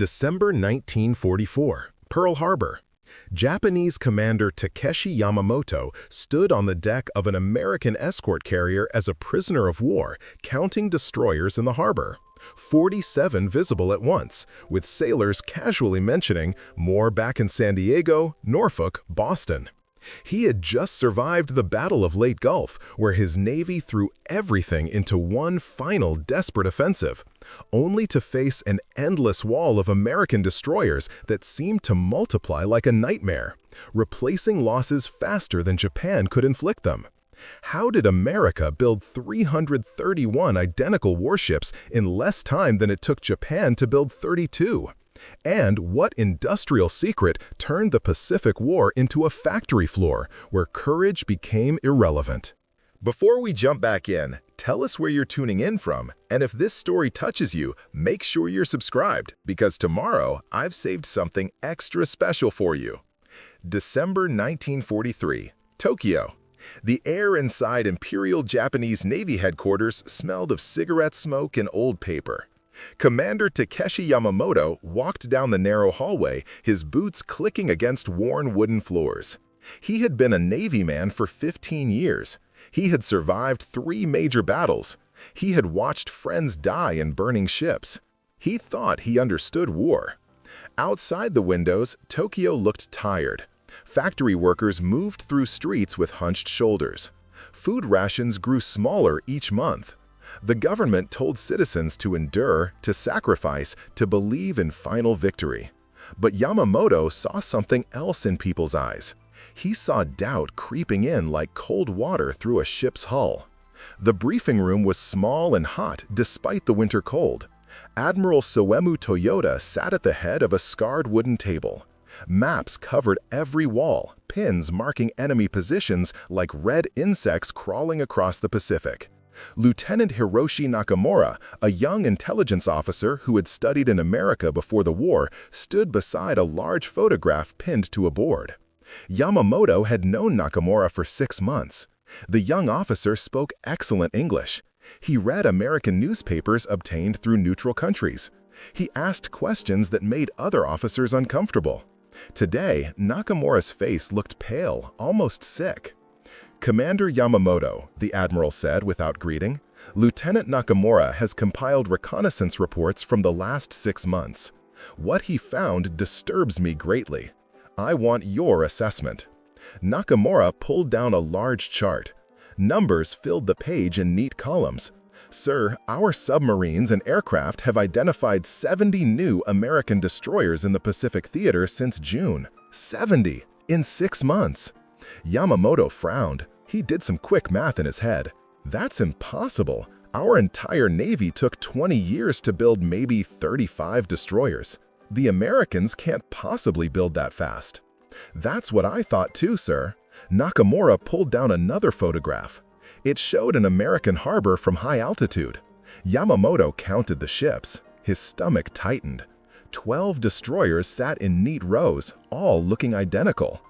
December 1944, Pearl Harbor. Japanese commander Takeshi Yamamoto stood on the deck of an American escort carrier as a prisoner of war, counting destroyers in the harbor. 47 visible at once, with sailors casually mentioning more back in San Diego, Norfolk, Boston. He had just survived the Battle of Leyte Gulf, where his navy threw everything into one final desperate offensive, only to face an endless wall of American destroyers that seemed to multiply like a nightmare, replacing losses faster than Japan could inflict them. How did America build 331 identical warships in less time than it took Japan to build 32? And what industrial secret turned the Pacific War into a factory floor where courage became irrelevant? Before we jump back in, tell us where you're tuning in from, and if this story touches you, make sure you're subscribed, because tomorrow I've saved something extra special for you. December 1943, Tokyo. The air inside Imperial Japanese Navy headquarters smelled of cigarette smoke and old paper. Commander Takeshi Yamamoto walked down the narrow hallway, his boots clicking against worn wooden floors. He had been a Navy man for 15 years. He had survived 3 major battles. He had watched friends die in burning ships. He thought he understood war. Outside the windows, Tokyo looked tired. Factory workers moved through streets with hunched shoulders. Food rations grew smaller each month. The government told citizens to endure, to sacrifice, to believe in final victory. But Yamamoto saw something else in people's eyes. He saw doubt creeping in like cold water through a ship's hull. The briefing room was small and hot despite the winter cold. Admiral Soemu Toyota sat at the head of a scarred wooden table. Maps covered every wall, pins marking enemy positions like red insects crawling across the Pacific. Lieutenant Hiroshi Nakamura, a young intelligence officer who had studied in America before the war, stood beside a large photograph pinned to a board. Yamamoto had known Nakamura for 6 months. The young officer spoke excellent English. He read American newspapers obtained through neutral countries. He asked questions that made other officers uncomfortable. Today, Nakamura's face looked pale, almost sick. "Commander Yamamoto," the admiral said without greeting, "Lieutenant Nakamura has compiled reconnaissance reports from the last 6 months. What he found disturbs me greatly. I want your assessment." Nakamura pulled down a large chart. Numbers filled the page in neat columns. "Sir, our submarines and aircraft have identified 70 new American destroyers in the Pacific Theater since June. 70! In 6 months!" Yamamoto frowned. He did some quick math in his head. "That's impossible. Our entire Navy took 20 years to build maybe 35 destroyers. The Americans can't possibly build that fast." "That's what I thought too, sir." Nakamura pulled down another photograph. It showed an American harbor from high altitude. Yamamoto counted the ships. His stomach tightened. 12 destroyers sat in neat rows, all looking identical.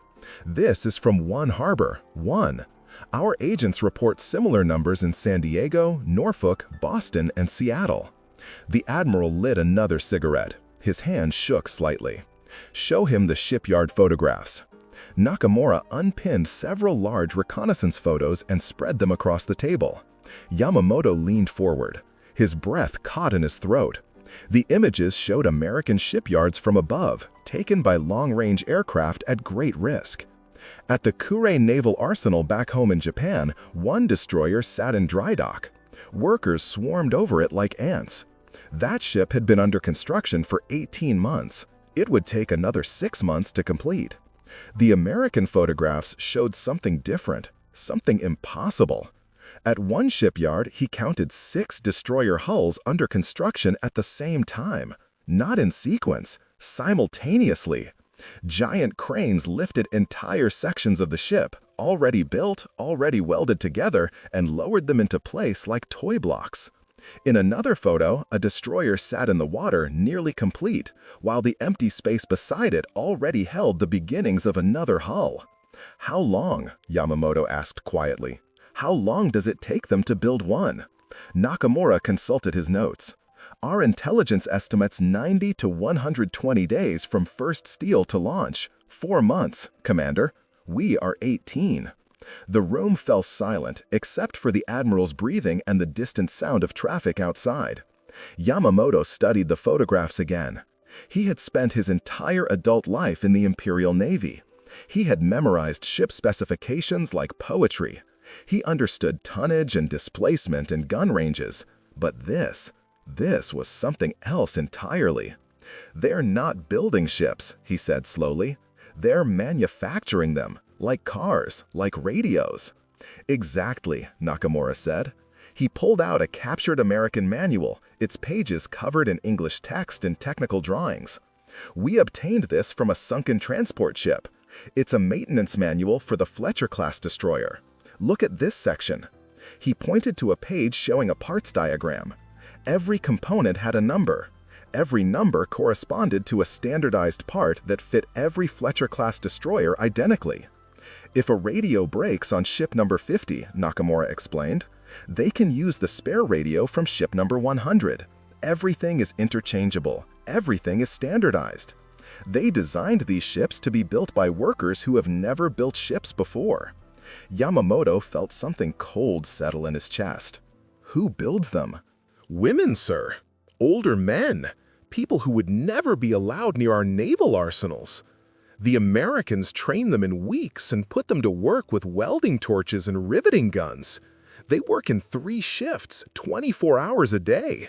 "This is from one harbor, one. Our agents report similar numbers in San Diego, Norfolk, Boston, and Seattle." The admiral lit another cigarette. His hand shook slightly. "Show him the shipyard photographs." Nakamura unpinned several large reconnaissance photos and spread them across the table. Yamamoto leaned forward. His breath caught in his throat. The images showed American shipyards from above, taken by long-range aircraft at great risk. At the Kure Naval Arsenal back home in Japan, one destroyer sat in dry dock. Workers swarmed over it like ants. That ship had been under construction for 18 months. It would take another 6 months to complete. The American photographs showed something different, something impossible. At one shipyard, he counted 6 destroyer hulls under construction at the same time, not in sequence, simultaneously. Giant cranes lifted entire sections of the ship, already built, already welded together, and lowered them into place like toy blocks. In another photo, a destroyer sat in the water nearly complete, while the empty space beside it already held the beginnings of another hull. "How long?" Yamamoto asked quietly. "How long does it take them to build one?" Nakamura consulted his notes. Our intelligence estimates 90 to 120 days from first steal to launch. 4 months, Commander. We are 18. The room fell silent, except for the Admiral's breathing and the distant sound of traffic outside. Yamamoto studied the photographs again. He had spent his entire adult life in the Imperial Navy. He had memorized ship specifications like poetry. He understood tonnage and displacement and gun ranges. But this was something else entirely. They're not building ships, he said slowly. They're manufacturing them, like cars, like radios. Exactly, Nakamura said. He pulled out a captured American manual, its pages covered in English text and technical drawings. We obtained this from a sunken transport ship. It's a maintenance manual for the Fletcher-class destroyer. Look at this section. He pointed to a page showing a parts diagram. Every component had a number. Every number corresponded to a standardized part that fit every Fletcher-class destroyer identically. If a radio breaks on ship number 50, Nakamura explained, they can use the spare radio from ship number 100. Everything is interchangeable. Everything is standardized. They designed these ships to be built by workers who have never built ships before. Yamamoto felt something cold settle in his chest. Who builds them? Women, sir. Older men. People who would never be allowed near our naval arsenals. The Americans train them in weeks and put them to work with welding torches and riveting guns. They work in 3 shifts, 24 hours a day.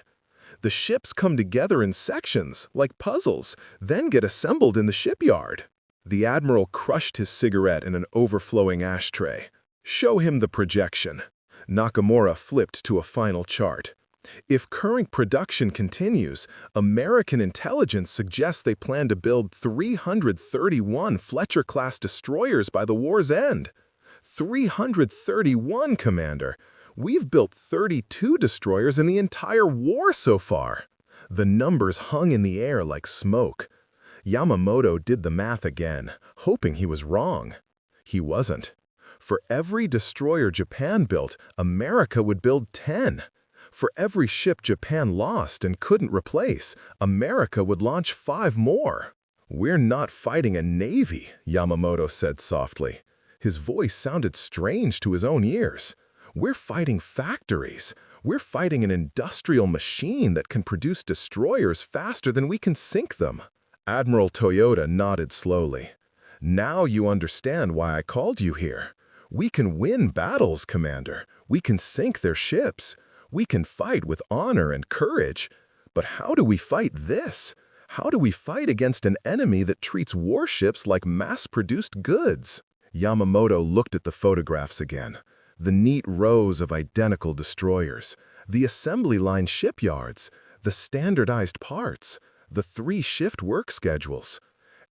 The ships come together in sections, like puzzles, then get assembled in the shipyard. The Admiral crushed his cigarette in an overflowing ashtray. Show him the projection. Nakamura flipped to a final chart. If current production continues, American intelligence suggests they plan to build 331 Fletcher-class destroyers by the war's end. 331, Commander. We've built 32 destroyers in the entire war so far. The numbers hung in the air like smoke. Yamamoto did the math again, hoping he was wrong. He wasn't. For every destroyer Japan built, America would build 10. For every ship Japan lost and couldn't replace, America would launch 5 more. We're not fighting a navy, Yamamoto said softly. His voice sounded strange to his own ears. We're fighting factories. We're fighting an industrial machine that can produce destroyers faster than we can sink them. Admiral Toyota nodded slowly. Now you understand why I called you here. We can win battles, Commander. We can sink their ships. We can fight with honor and courage. But how do we fight this? How do we fight against an enemy that treats warships like mass-produced goods? Yamamoto looked at the photographs again. The neat rows of identical destroyers, the assembly line shipyards, the standardized parts, the 3-shift work schedules.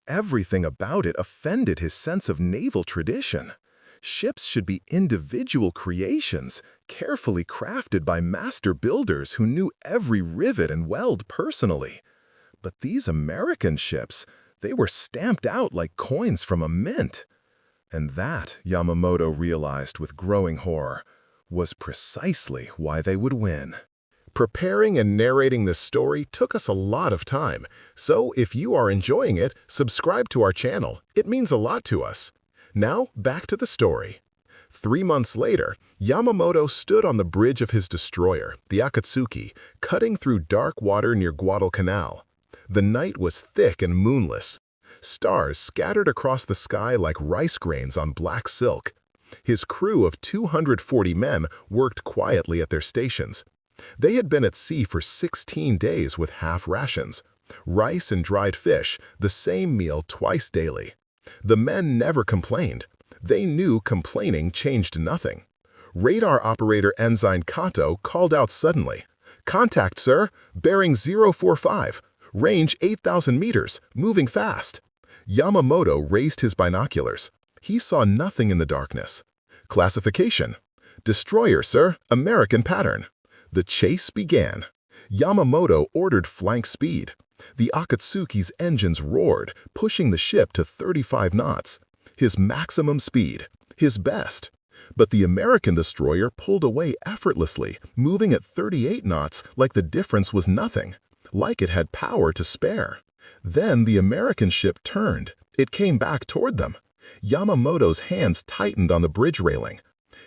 Everything about it offended his sense of naval tradition. Ships should be individual creations, carefully crafted by master builders who knew every rivet and weld personally. But these American ships, they were stamped out like coins from a mint. And that, Yamamoto realized with growing horror, was precisely why they would win. Preparing and narrating this story took us a lot of time, so if you are enjoying it, subscribe to our channel. It means a lot to us. Now, back to the story. 3 months later, Yamamoto stood on the bridge of his destroyer, the Akatsuki, cutting through dark water near Guadalcanal. The night was thick and moonless. Stars scattered across the sky like rice grains on black silk. His crew of 240 men worked quietly at their stations. They had been at sea for 16 days with half rations. Rice and dried fish, the same meal twice daily. The men never complained. They knew complaining changed nothing. Radar operator Ensign Kato called out suddenly. "Contact, sir. Bearing 045. Range 8,000 meters. Moving fast." Yamamoto raised his binoculars. He saw nothing in the darkness. Classification: Destroyer, sir. American pattern. The chase began. Yamamoto ordered flank speed. The Akatsuki's engines roared, pushing the ship to 35 knots. His maximum speed. His best. But the American destroyer pulled away effortlessly, moving at 38 knots like the difference was nothing, like it had power to spare. Then the American ship turned. It came back toward them. Yamamoto's hands tightened on the bridge railing.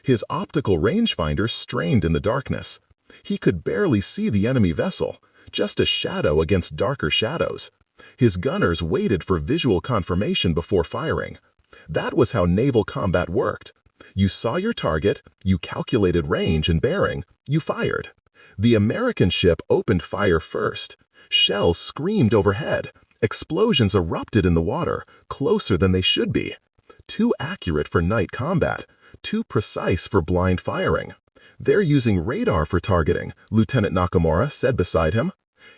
His optical rangefinder strained in the darkness. He could barely see the enemy vessel, just a shadow against darker shadows. His gunners waited for visual confirmation before firing. That was how naval combat worked. You saw your target, you calculated range and bearing, you fired. The American ship opened fire first. Shells screamed overhead. Explosions erupted in the water, closer than they should be. Too accurate for night combat, too precise for blind firing. "They're using radar for targeting," Lieutenant Nakamura said beside him.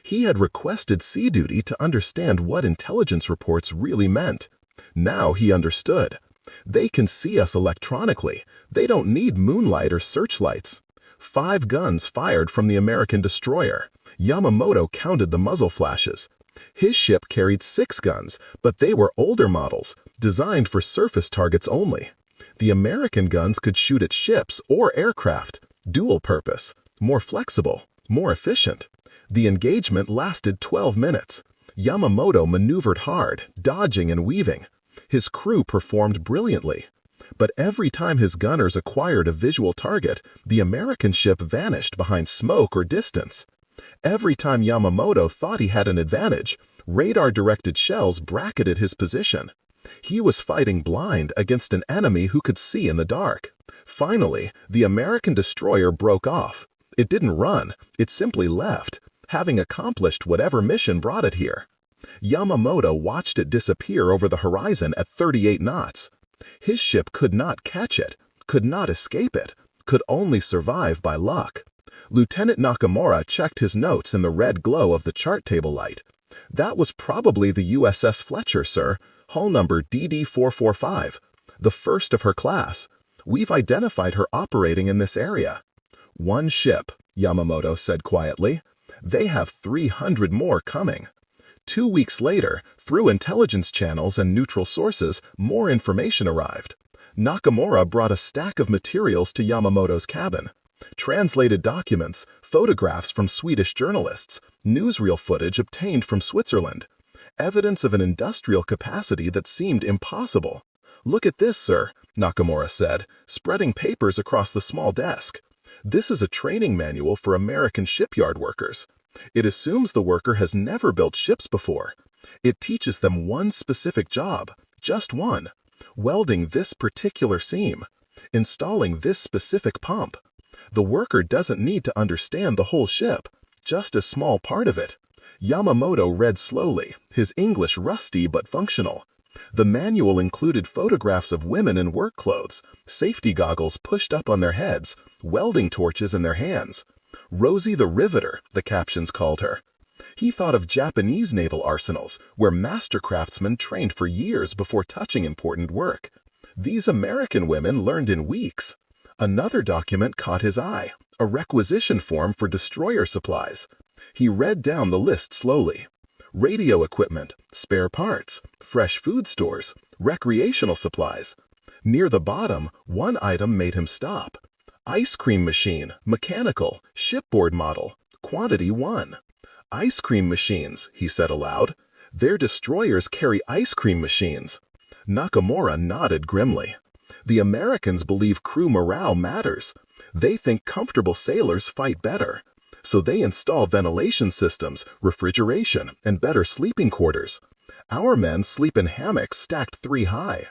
He had requested sea duty to understand what intelligence reports really meant. Now he understood. They can see us electronically. They don't need moonlight or searchlights. 5 guns fired from the American destroyer. Yamamoto counted the muzzle flashes. His ship carried 6 guns, but they were older models, designed for surface targets only. The American guns could shoot at ships or aircraft, dual purpose, more flexible, more efficient. The engagement lasted 12 minutes. Yamamoto maneuvered hard, dodging and weaving. His crew performed brilliantly. But every time his gunners acquired a visual target, the American ship vanished behind smoke or distance. Every time Yamamoto thought he had an advantage, radar-directed shells bracketed his position. He was fighting blind against an enemy who could see in the dark. Finally, the American destroyer broke off. It didn't run, it simply left, having accomplished whatever mission brought it here. Yamamoto watched it disappear over the horizon at 38 knots. His ship could not catch it, could not escape it, could only survive by luck. Lieutenant Nakamura checked his notes in the red glow of the chart table light. "That was probably the USS Fletcher, sir, hull number DD-445, the first of her class. We've identified her operating in this area." "One ship," Yamamoto said quietly. "They have 300 more coming." 2 weeks later, through intelligence channels and neutral sources, more information arrived. Nakamura brought a stack of materials to Yamamoto's cabin. Translated documents, photographs from Swedish journalists, newsreel footage obtained from Switzerland. Evidence of an industrial capacity that seemed impossible. "Look at this, sir," Nakamura said, spreading papers across the small desk. "This is a training manual for American shipyard workers. It assumes the worker has never built ships before. It teaches them one specific job, just one: welding this particular seam, installing this specific pump. The worker doesn't need to understand the whole ship, just a small part of it." Yamamoto read slowly, his English rusty but functional. The manual included photographs of women in work clothes, safety goggles pushed up on their heads, welding torches in their hands. "Rosie the Riveter," the captions called her. He thought of Japanese naval arsenals, where master craftsmen trained for years before touching important work. These American women learned in weeks. Another document caught his eye, a requisition form for destroyer supplies. He read down the list slowly. Radio equipment, spare parts, fresh food stores, recreational supplies. Near the bottom, one item made him stop. "Ice cream machine, mechanical, shipboard model, quantity 1. "Ice cream machines," he said aloud. "Their destroyers carry ice cream machines." Nakamura nodded grimly. The Americans believe crew morale matters. They think comfortable sailors fight better. So they install ventilation systems, refrigeration, and better sleeping quarters. Our men sleep in hammocks stacked 3 high.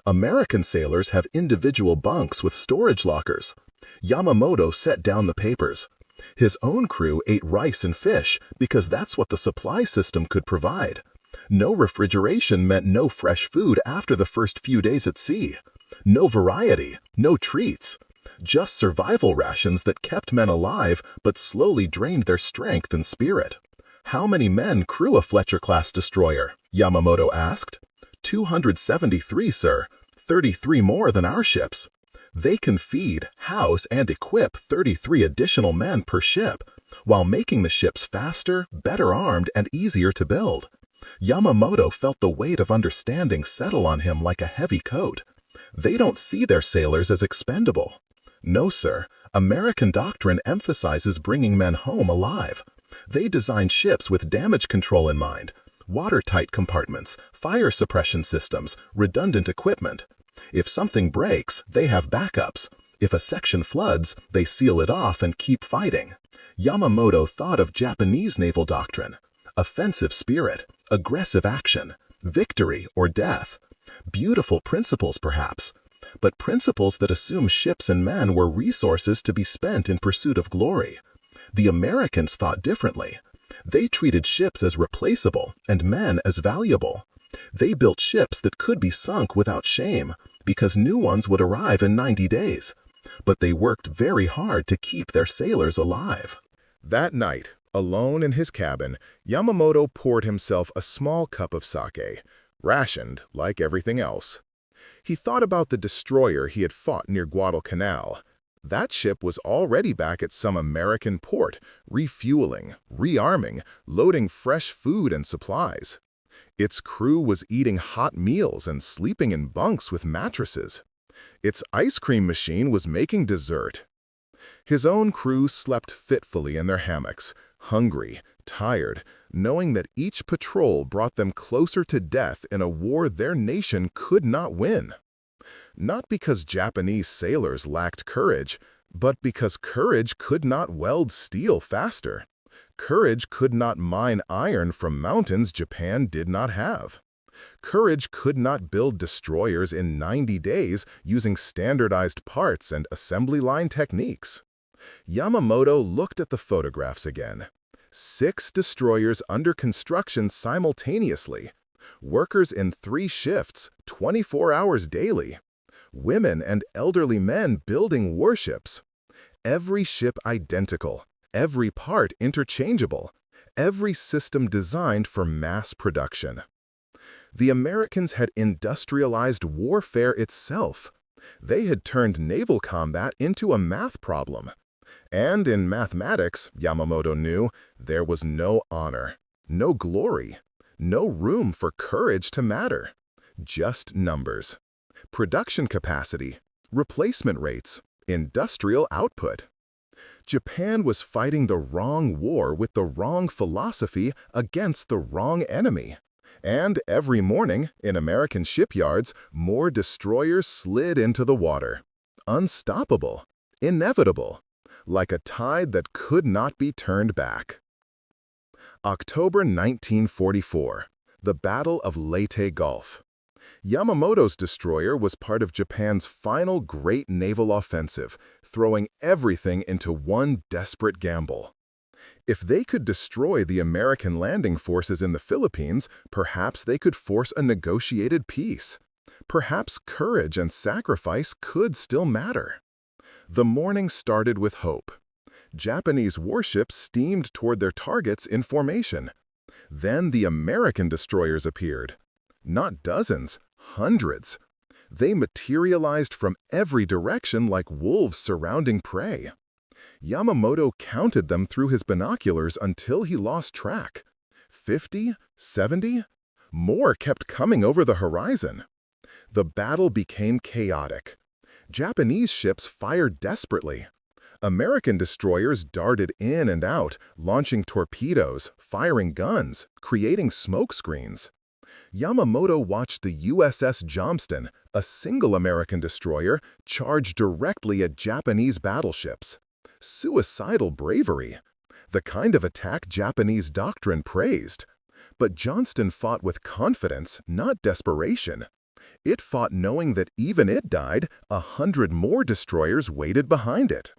American sailors have individual bunks with storage lockers. Yamamoto set down the papers. His own crew ate rice and fish because that's what the supply system could provide. No refrigeration meant no fresh food after the first few days at sea. No variety, no treats. Just survival rations that kept men alive but slowly drained their strength and spirit. "How many men crew a Fletcher-class destroyer?" Yamamoto asked. 273, sir. 33 more than our ships. They can feed, house, and equip 33 additional men per ship, while making the ships faster, better armed, and easier to build. Yamamoto felt the weight of understanding settle on him like a heavy coat. They don't see their sailors as expendable. No, sir. American doctrine emphasizes bringing men home alive. They design ships with damage control in mind, watertight compartments, fire suppression systems, redundant equipment. If something breaks, they have backups. If a section floods, they seal it off and keep fighting. Yamamoto thought of Japanese naval doctrine: offensive spirit, aggressive action, victory or death. Beautiful principles, perhaps, but principles that assume ships and men were resources to be spent in pursuit of glory. The Americans thought differently. They treated ships as replaceable and men as valuable. They built ships that could be sunk without shame, because new ones would arrive in 90 days. But they worked very hard to keep their sailors alive. That night, alone in his cabin, Yamamoto poured himself a small cup of sake, rationed like everything else. He thought about the destroyer he had fought near Guadalcanal. That ship was already back at some American port, refueling, rearming, loading fresh food and supplies. Its crew was eating hot meals and sleeping in bunks with mattresses. Its ice cream machine was making dessert. His own crew slept fitfully in their hammocks, hungry, tired, knowing that each patrol brought them closer to death in a war their nation could not win. Not because Japanese sailors lacked courage, but because courage could not weld steel faster. Courage could not mine iron from mountains Japan did not have. Courage could not build destroyers in 90 days using standardized parts and assembly line techniques. Yamamoto looked at the photographs again. 6 destroyers under construction simultaneously. Workers in 3 shifts, 24 hours daily. Women and elderly men building warships. Every ship identical, every part interchangeable, every system designed for mass production. The Americans had industrialized warfare itself. They had turned naval combat into a math problem. And in mathematics, Yamamoto knew, there was no honor, no glory, no room for courage to matter. Just numbers. Production capacity, replacement rates, industrial output. Japan was fighting the wrong war with the wrong philosophy against the wrong enemy. And every morning, in American shipyards, more destroyers slid into the water. Unstoppable, inevitable, like a tide that could not be turned back. October 1944, the Battle of Leyte Gulf. Yamamoto's destroyer was part of Japan's final great naval offensive, throwing everything into one desperate gamble. If they could destroy the American landing forces in the Philippines, perhaps they could force a negotiated peace. Perhaps courage and sacrifice could still matter. The morning started with hope. Japanese warships steamed toward their targets in formation. Then the American destroyers appeared. Not dozens, hundreds. They materialized from every direction like wolves surrounding prey. Yamamoto counted them through his binoculars until he lost track. 50? 70? More kept coming over the horizon. The battle became chaotic. Japanese ships fired desperately. American destroyers darted in and out, launching torpedoes, firing guns, creating smoke screens. Yamamoto watched the USS Johnston, a single American destroyer, charge directly at Japanese battleships. Suicidal bravery. The kind of attack Japanese doctrine praised. But Johnston fought with confidence, not desperation. It fought knowing that even it died, 100 more destroyers waited behind it.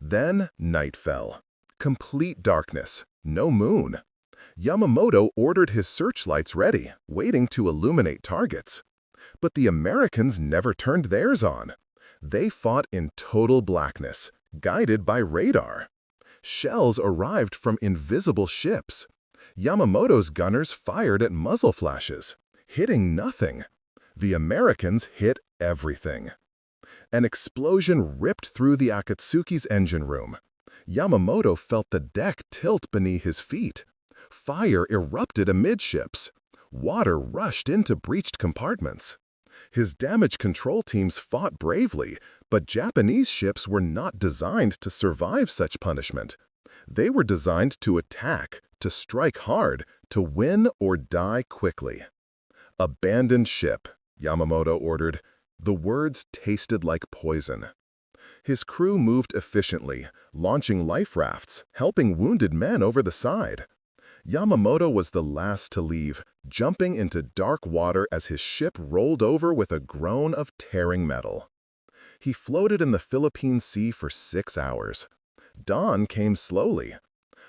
Then night fell. Complete darkness. No moon. Yamamoto ordered his searchlights ready, waiting to illuminate targets. But the Americans never turned theirs on. They fought in total blackness, guided by radar. Shells arrived from invisible ships. Yamamoto's gunners fired at muzzle flashes, hitting nothing. The Americans hit everything. An explosion ripped through the Akatsuki's engine room. Yamamoto felt the deck tilt beneath his feet. Fire erupted amidships. Water rushed into breached compartments. His damage control teams fought bravely, but Japanese ships were not designed to survive such punishment. They were designed to attack, to strike hard, to win or die quickly. "Abandon ship," Yamamoto ordered. The words tasted like poison. His crew moved efficiently, launching life rafts, helping wounded men over the side. Yamamoto was the last to leave, jumping into dark water as his ship rolled over with a groan of tearing metal. He floated in the Philippine Sea for 6 hours. Dawn came slowly.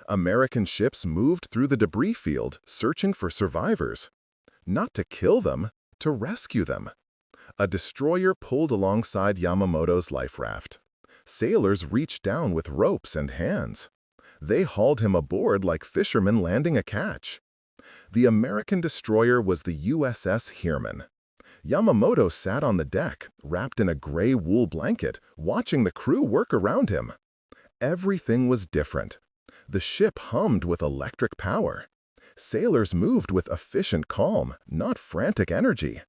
American ships moved through the debris field, searching for survivors. Not to kill them, to rescue them. A destroyer pulled alongside Yamamoto's life raft. Sailors reached down with ropes and hands. They hauled him aboard like fishermen landing a catch. The American destroyer was the USS Heermann. Yamamoto sat on the deck, wrapped in a gray wool blanket, watching the crew work around him. Everything was different. The ship hummed with electric power. Sailors moved with efficient calm, not frantic energy.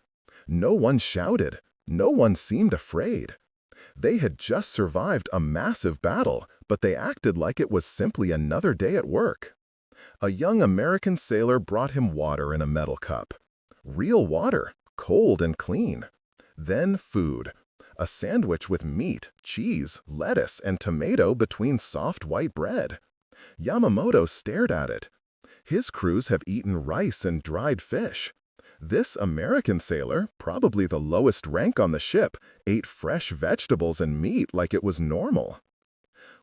No one shouted. No one seemed afraid. They had just survived a massive battle, but they acted like it was simply another day at work. A young American sailor brought him water in a metal cup. Real water, cold and clean. Then food. A sandwich with meat, cheese, lettuce, and tomato between soft white bread. Yamamoto stared at it. His crews have eaten rice and dried fish. This American sailor, probably the lowest rank on the ship, ate fresh vegetables and meat like it was normal.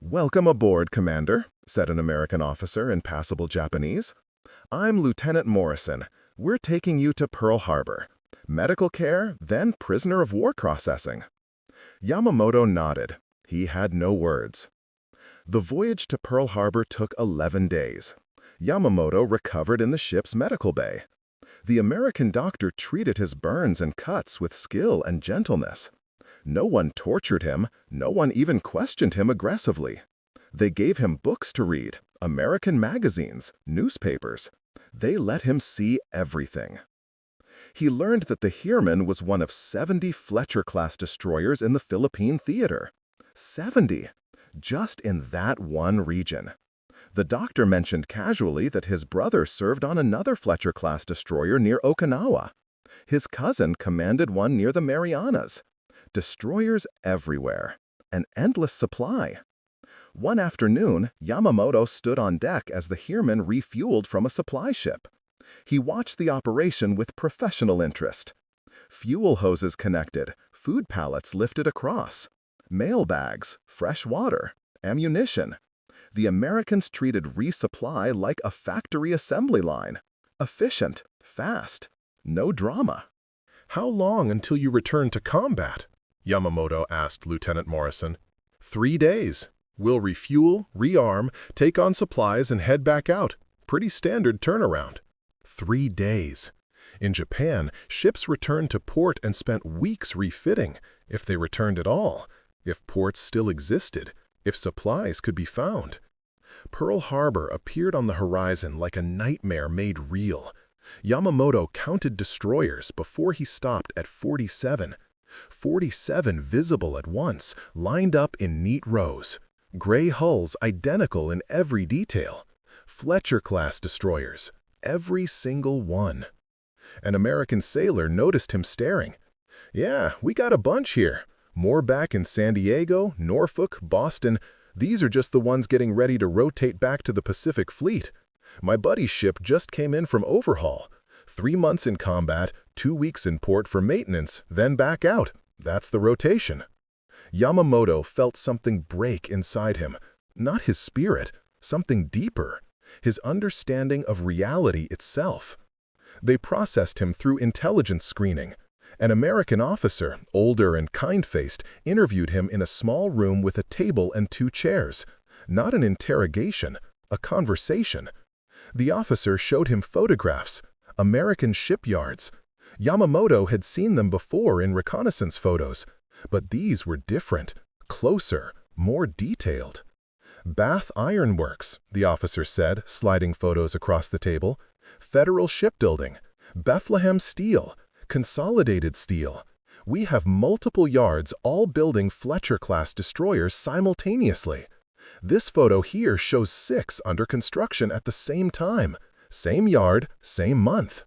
"Welcome aboard, Commander," said an American officer in passable Japanese. "I'm Lieutenant Morrison. We're taking you to Pearl Harbor. Medical care, then prisoner of war processing." Yamamoto nodded. He had no words. The voyage to Pearl Harbor took 11 days. Yamamoto recovered in the ship's medical bay. The American doctor treated his burns and cuts with skill and gentleness. No one tortured him, no one even questioned him aggressively. They gave him books to read, American magazines, newspapers. They let him see everything. He learned that the Heermann was one of 70 Fletcher-class destroyers in the Philippine theater. 70! Just in that one region. The doctor mentioned casually that his brother served on another Fletcher-class destroyer near Okinawa. His cousin commanded one near the Marianas. Destroyers everywhere. An endless supply. One afternoon, Yamamoto stood on deck as the Heermann refueled from a supply ship. He watched the operation with professional interest. Fuel hoses connected, food pallets lifted across. Mail bags, fresh water, ammunition. The Americans treated resupply like a factory assembly line. Efficient, fast, no drama. "How long until you return to combat?" Yamamoto asked Lieutenant Morrison. 3 days. We'll refuel, rearm, take on supplies, and head back out. Pretty standard turnaround. 3 days. In Japan, ships returned to port and spent weeks refitting, if they returned at all, if ports still existed, if supplies could be found. Pearl Harbor appeared on the horizon like a nightmare made real. Yamamoto counted destroyers before he stopped at 47. 47 visible at once, lined up in neat rows. Gray hulls identical in every detail. Fletcher-class destroyers, every single one. An American sailor noticed him staring. "Yeah, we got a bunch here. More back in San Diego, Norfolk, Boston. These are just the ones getting ready to rotate back to the Pacific Fleet. My buddy's ship just came in from overhaul. 3 months in combat, 2 weeks in port for maintenance, then back out. That's the rotation." Yamamoto felt something break inside him. Not his spirit, something deeper. His understanding of reality itself. They processed him through intelligence screening. An American officer, older and kind-faced, interviewed him in a small room with a table and 2 chairs. Not an interrogation, a conversation. The officer showed him photographs, American shipyards. Yamamoto had seen them before in reconnaissance photos, but these were different, closer, more detailed. "Bath Iron Works," the officer said, sliding photos across the table. "Federal Shipbuilding, Bethlehem Steel, Consolidated steel. We have multiple yards all building Fletcher-class destroyers simultaneously. This photo here shows 6 under construction at the same time. Same yard, same month.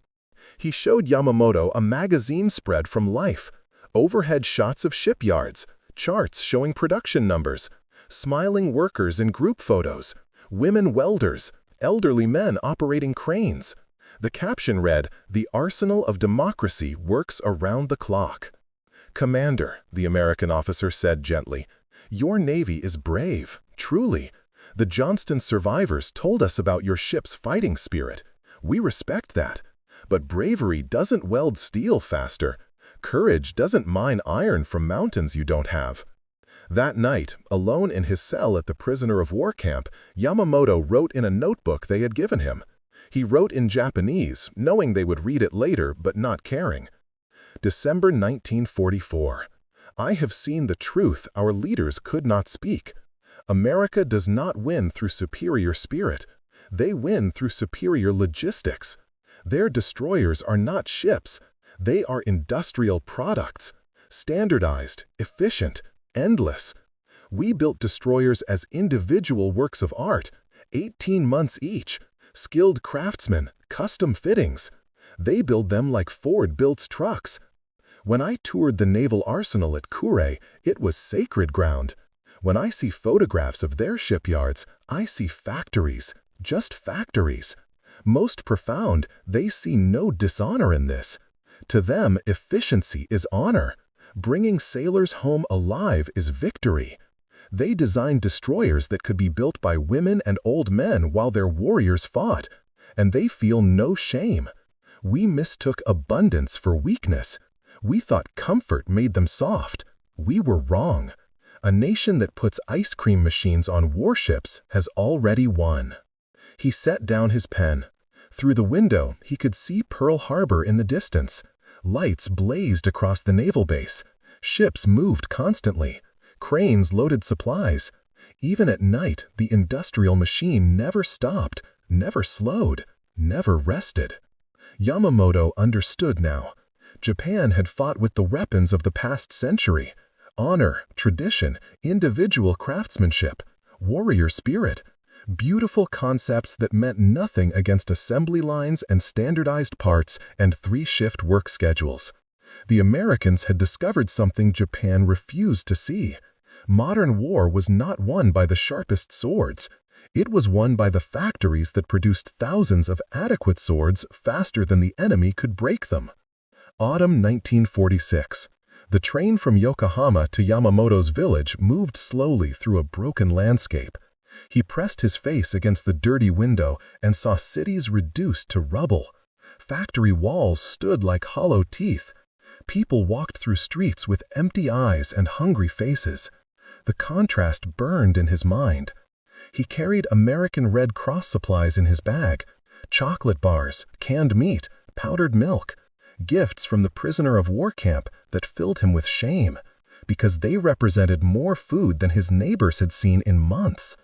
He showed Yamamoto a magazine spread from life, overhead shots of shipyards, charts showing production numbers, smiling workers in group photos, women welders, elderly men operating cranes. The caption read, "The Arsenal of Democracy works around the clock." "Commander," the American officer said gently, "your Navy is brave, truly. The Johnston survivors told us about your ship's fighting spirit. We respect that. But bravery doesn't weld steel faster. Courage doesn't mine iron from mountains you don't have." That night, alone in his cell at the prisoner of war camp, Yamamoto wrote in a notebook they had given him. He wrote in Japanese, knowing they would read it later but not caring. December 1944. I have seen the truth our leaders could not speak. America does not win through superior spirit. They win through superior logistics. Their destroyers are not ships. They are industrial products. Standardized, efficient, endless. We built destroyers as individual works of art, 18 months each, skilled craftsmen, custom fittings. They build them like Ford builds trucks. When I toured the naval arsenal at Kure, it was sacred ground. When I see photographs of their shipyards, I see factories, just factories. Most profound, they see no dishonor in this. To them, efficiency is honor. Bringing sailors home alive is victory. They designed destroyers that could be built by women and old men while their warriors fought, and they feel no shame. We mistook abundance for weakness. We thought comfort made them soft. We were wrong. A nation that puts ice cream machines on warships has already won. He set down his pen. Through the window, he could see Pearl Harbor in the distance. Lights blazed across the naval base. Ships moved constantly. Cranes loaded supplies. Even at night, the industrial machine never stopped, never slowed, never rested. Yamamoto understood now. Japan had fought with the weapons of the past century. Honor, tradition, individual craftsmanship, warrior spirit. Beautiful concepts that meant nothing against assembly lines and standardized parts and 3-shift work schedules. The Americans had discovered something Japan refused to see. Modern war was not won by the sharpest swords. It was won by the factories that produced thousands of adequate swords faster than the enemy could break them. Autumn 1946. The train from Yokohama to Yamamoto's village moved slowly through a broken landscape. He pressed his face against the dirty window and saw cities reduced to rubble. Factory walls stood like hollow teeth. People walked through streets with empty eyes and hungry faces. The contrast burned in his mind. He carried American Red Cross supplies in his bag, chocolate bars, canned meat, powdered milk, gifts from the prisoner of war camp that filled him with shame, because they represented more food than his neighbors had seen in months.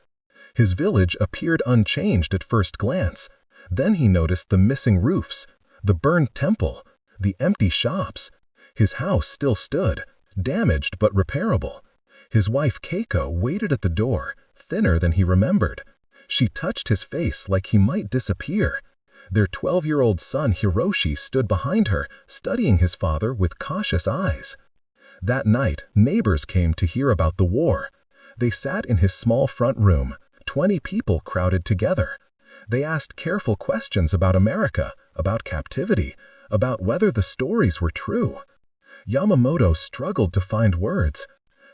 His village appeared unchanged at first glance. Then he noticed the missing roofs, the burned temple, the empty shops. His house still stood, damaged but repairable. His wife Keiko waited at the door, thinner than he remembered. She touched his face like he might disappear. Their 12-year-old son Hiroshi stood behind her, studying his father with cautious eyes. That night, neighbors came to hear about the war. They sat in his small front room. 20 people crowded together. They asked careful questions about America, about captivity, about whether the stories were true. Yamamoto struggled to find words.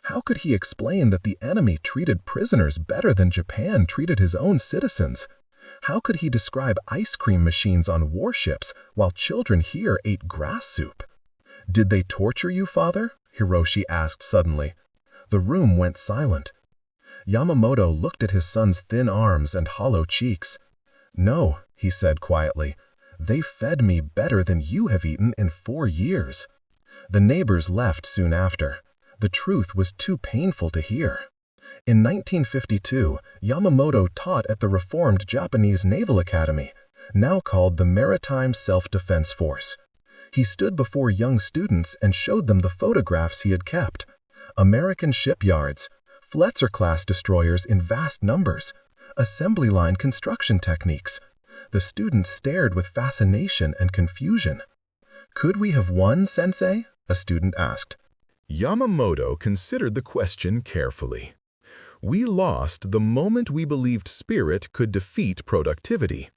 How could he explain that the enemy treated prisoners better than Japan treated his own citizens? How could he describe ice cream machines on warships while children here ate grass soup? "Did they torture you, father?" Hiroshi asked suddenly. The room went silent. Yamamoto looked at his son's thin arms and hollow cheeks. "No," he said quietly. "They fed me better than you have eaten in 4 years." The neighbors left soon after. The truth was too painful to hear. In 1952, Yamamoto taught at the reformed Japanese Naval Academy, now called the Maritime Self-Defense Force. He stood before young students and showed them the photographs he had kept. American shipyards, Fletcher-class destroyers in vast numbers, assembly line construction techniques. The students stared with fascination and confusion. "Could we have won, Sensei?" a student asked. Yamamoto considered the question carefully. We lost the moment we believed spirit could defeat productivity.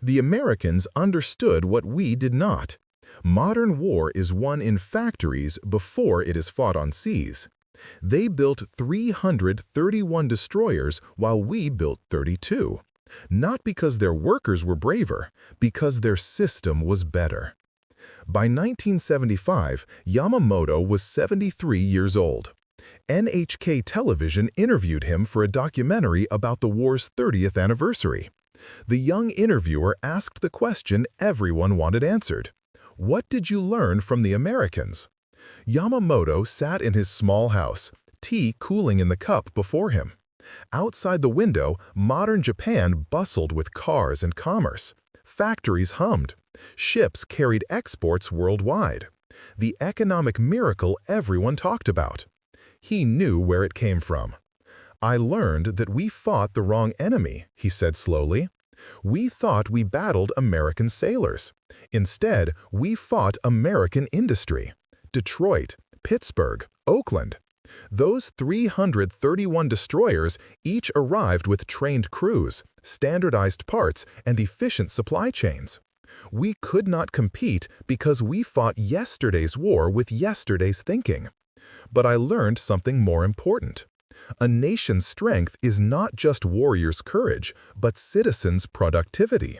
The Americans understood what we did not. Modern war is won in factories before it is fought on seas. They built 331 destroyers while we built 32. Not because their workers were braver, because their system was better. By 1975, Yamamoto was 73 years old. NHK Television interviewed him for a documentary about the war's 30th anniversary. The young interviewer asked the question everyone wanted answered. What did you learn from the Americans? Yamamoto sat in his small house, tea cooling in the cup before him. Outside the window, modern Japan bustled with cars and commerce. Factories hummed. Ships carried exports worldwide. The economic miracle everyone talked about. He knew where it came from. "I learned that we fought the wrong enemy," he said slowly. "We thought we battled American sailors. Instead, we fought American industry. Detroit, Pittsburgh, Oakland. Those 331 destroyers each arrived with trained crews, standardized parts, and efficient supply chains. We could not compete because we fought yesterday's war with yesterday's thinking. But I learned something more important. A nation's strength is not just warriors' courage, but citizens' productivity.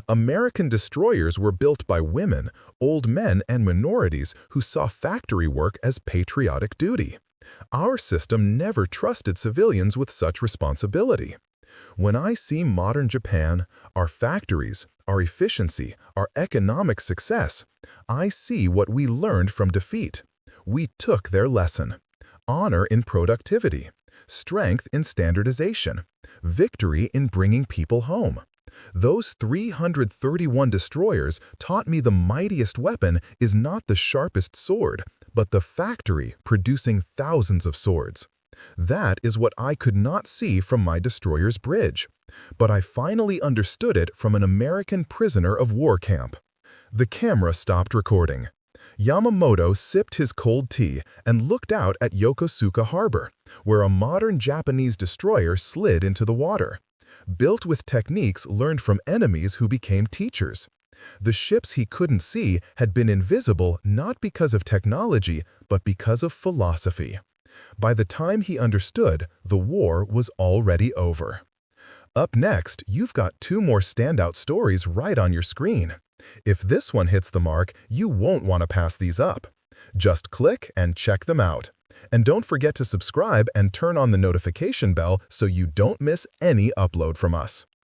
American destroyers were built by women, old men, and minorities who saw factory work as patriotic duty. Our system never trusted civilians with such responsibility. When I see modern Japan, our factories, our efficiency, our economic success, I see what we learned from defeat. We took their lesson. Honor in productivity, strength in standardization, victory in bringing people home. Those 331 destroyers taught me the mightiest weapon is not the sharpest sword, but the factory producing thousands of swords. That is what I could not see from my destroyer's bridge. But I finally understood it from an American prisoner of war camp." The camera stopped recording. Yamamoto sipped his cold tea and looked out at Yokosuka Harbor, where a modern Japanese destroyer slid into the water. Built with techniques learned from enemies who became teachers. The ships he couldn't see had been invisible not because of technology, but because of philosophy. By the time he understood, the war was already over. Up next, you've got 2 more standout stories right on your screen. If this one hits the mark, you won't want to pass these up. Just click and check them out. And don't forget to subscribe and turn on the notification bell so you don't miss any upload from us.